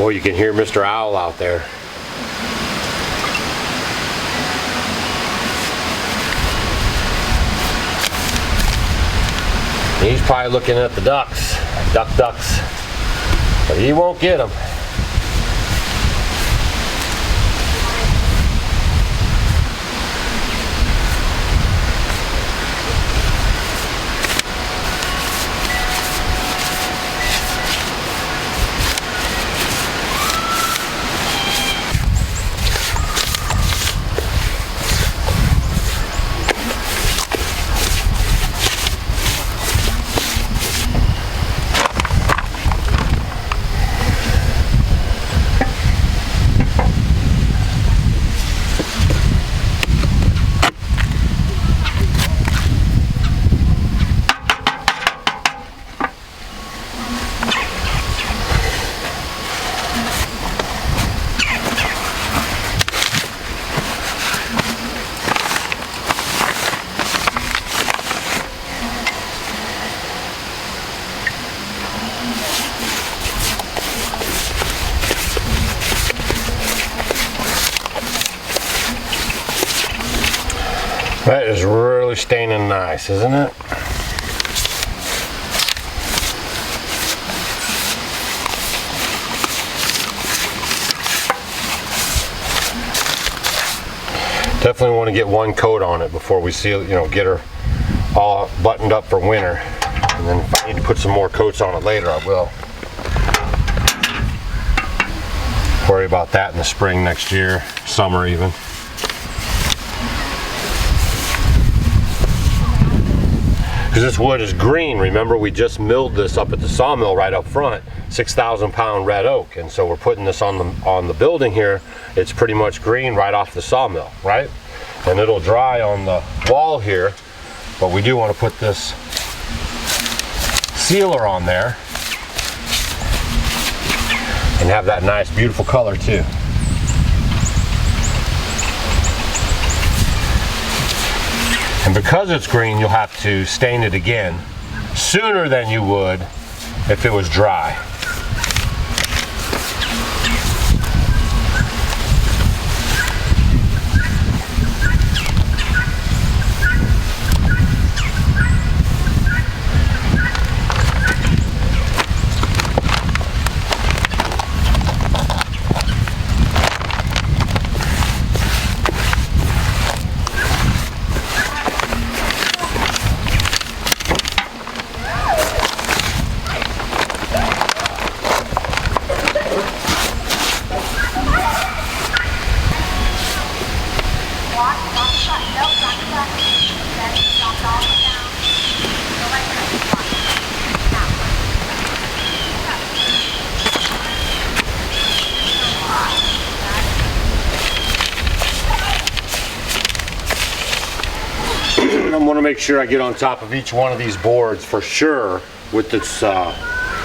Oh, you can hear Mr. Owl out there. He's probably looking at the ducks, ducks, but he won't get them. That is really staining nice, isn't it? Definitely want to get one coat on it before we seal, get her all buttoned up for winter. And then if I need to put some more coats on it later, I will. Worry about that in the spring next year, summer even. Because this wood is green. Remember, we just milled this up at the sawmill right up front, 6,000 pound red oak, and so we're putting this on the building here. It's pretty much green right off the sawmill, right? And it'll dry on the wall here, but we do want to put this sealer on there and have that nice, beautiful color too. And because it's green, you'll have to stain it again sooner than you would if it was dry. I want to make sure I get on top of each one of these boards for sure with this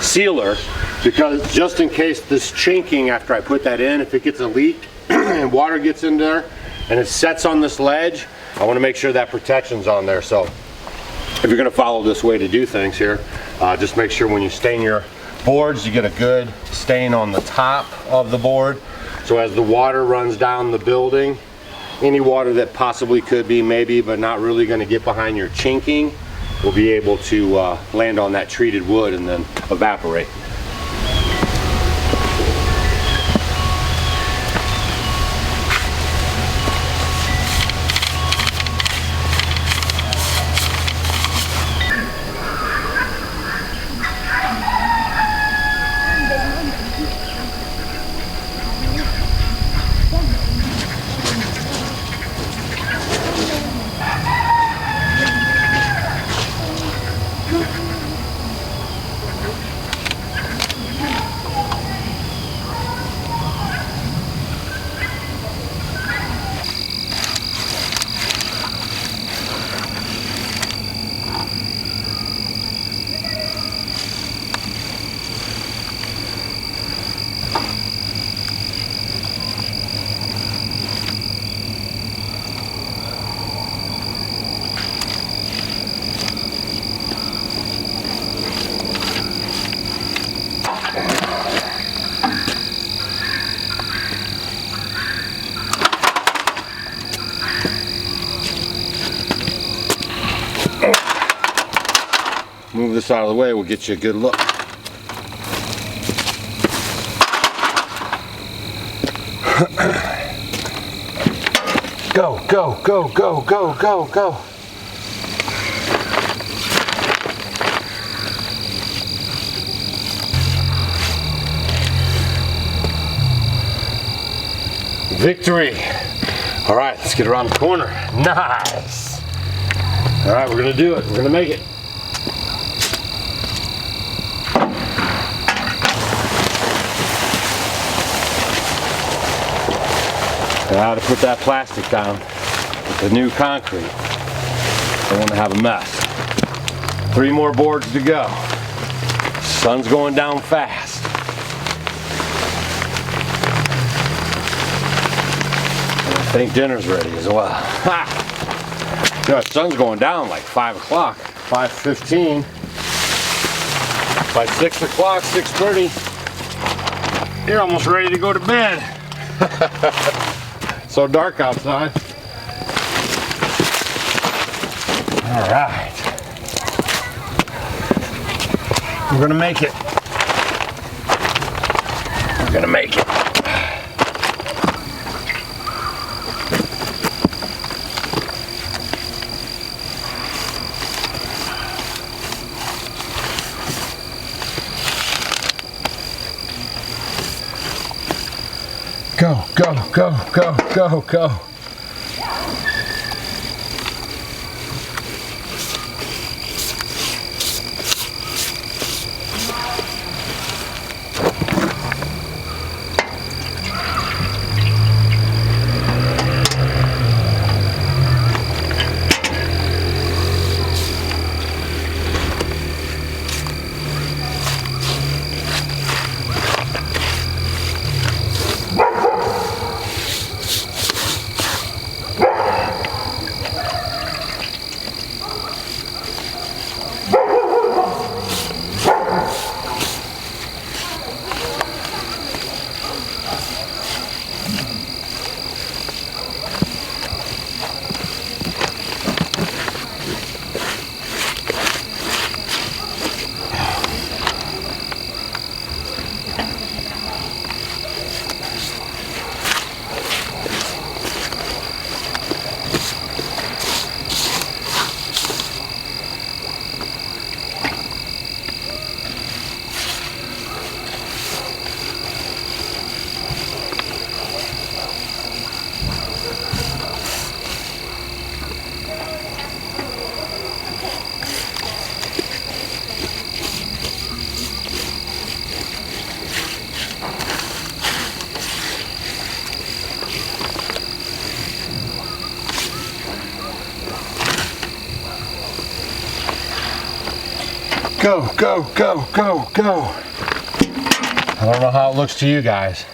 sealer, because just in case this chinking after I put that in, if it gets a leak and water gets in there and it sets on this ledge, I want to make sure that protection's on there. So if you're going to follow this way to do things here, just make sure when you stain your boards you get a good stain on the top of the board, so as the water runs down the building, any water that possibly could be maybe but not really going to get behind your chinking will be able to land on that treated wood and then evaporate. move this out of the way, we'll get you a good look. Go, go, go, go, go, go, go. Victory. All right, let's get around the corner. Nice. All right, we're gonna do it. We're gonna make it. Now to put that plastic down with the new concrete. Don't want to have a mess. 3 more boards to go. Sun's going down fast. I think dinner's ready as well. Ha! You know, the sun's going down like 5 o'clock, 5:15. By 6 o'clock, 6:30, you're almost ready to go to bed. So dark outside. All right. We're gonna make it. We're gonna make it. Go, go, go, go, go, go. Go, go, go, go, go. I don't know how it looks to you guys,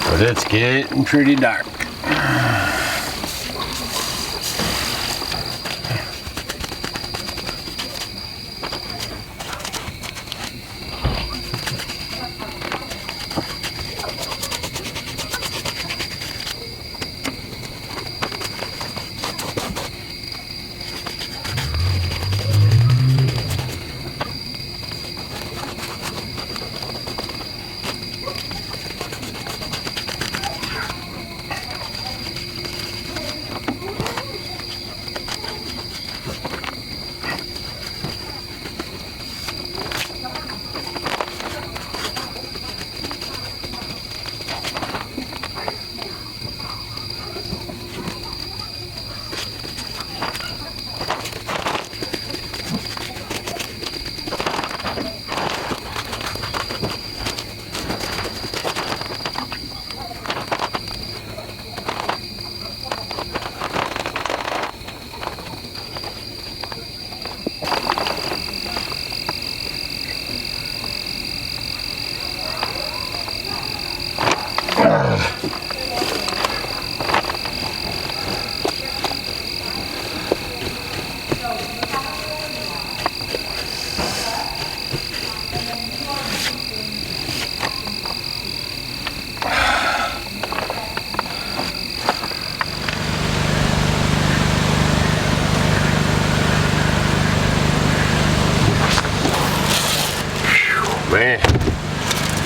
but it's getting pretty dark.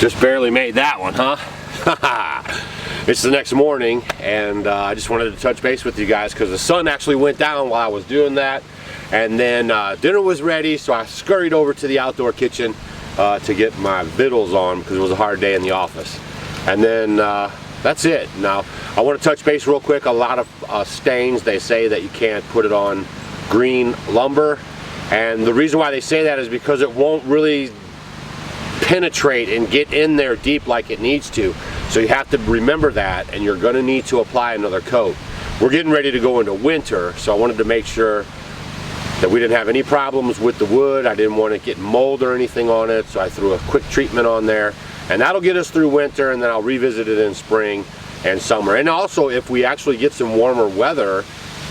Just barely made that one, huh? It's the next morning, and I just wanted to touch base with you guys because the sun actually went down while I was doing that. And then dinner was ready, so I scurried over to the outdoor kitchen to get my vittles on because it was a hard day in the office. And then that's it. Now, I want to touch base real quick. A lot of stains, they say that you can't put it on green lumber. And the reason why they say that is because it won't really penetrate and get in there deep like it needs to. So you have to remember that, and you're going to need to apply another coat. We're getting ready to go into winter, so I wanted to make sure that we didn't have any problems with the wood. I didn't want to get mold or anything on it, so I threw a quick treatment on there. And that'll get us through winter, and then I'll revisit it in spring and summer. And also, if we actually get some warmer weather,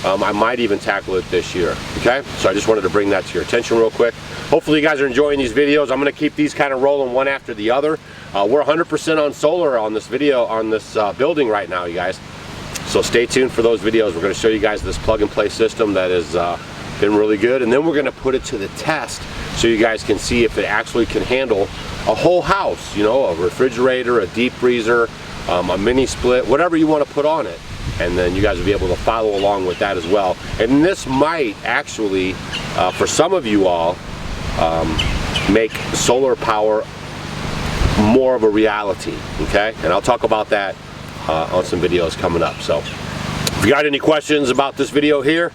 I might even tackle it this year, okay? So I just wanted to bring that to your attention real quick. Hopefully you guys are enjoying these videos. I'm gonna keep these kind of rolling one after the other. We're 100% on solar on this video, on this building right now, you guys. So stay tuned for those videos. We're gonna show you guys this plug and play system that has been really good. And then we're gonna put it to the test so you guys can see if it actually can handle a whole house, you know, a refrigerator, a deep freezer, a mini split, whatever you wanna put on it. And then you guys will be able to follow along with that as well. And this might actually, for some of you all, make solar power more of a reality, okay? And I'll talk about that on some videos coming up. So if you got any questions about this video here,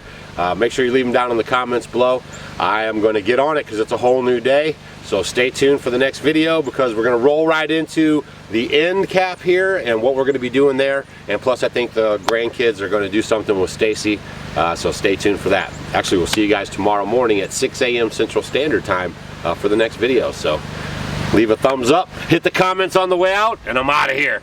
make sure you leave them down in the comments below. I am going to get on it because it's a whole new day. So stay tuned for the next video because we're going to roll right into the end cap here and what we're going to be doing there. And plus I think the grandkids are going to do something with Stacy. So stay tuned for that. Actually, we'll see you guys tomorrow morning at 6 a.m. Central Standard Time for the next video. So leave a thumbs up, hit the comments on the way out, and I'm out of here.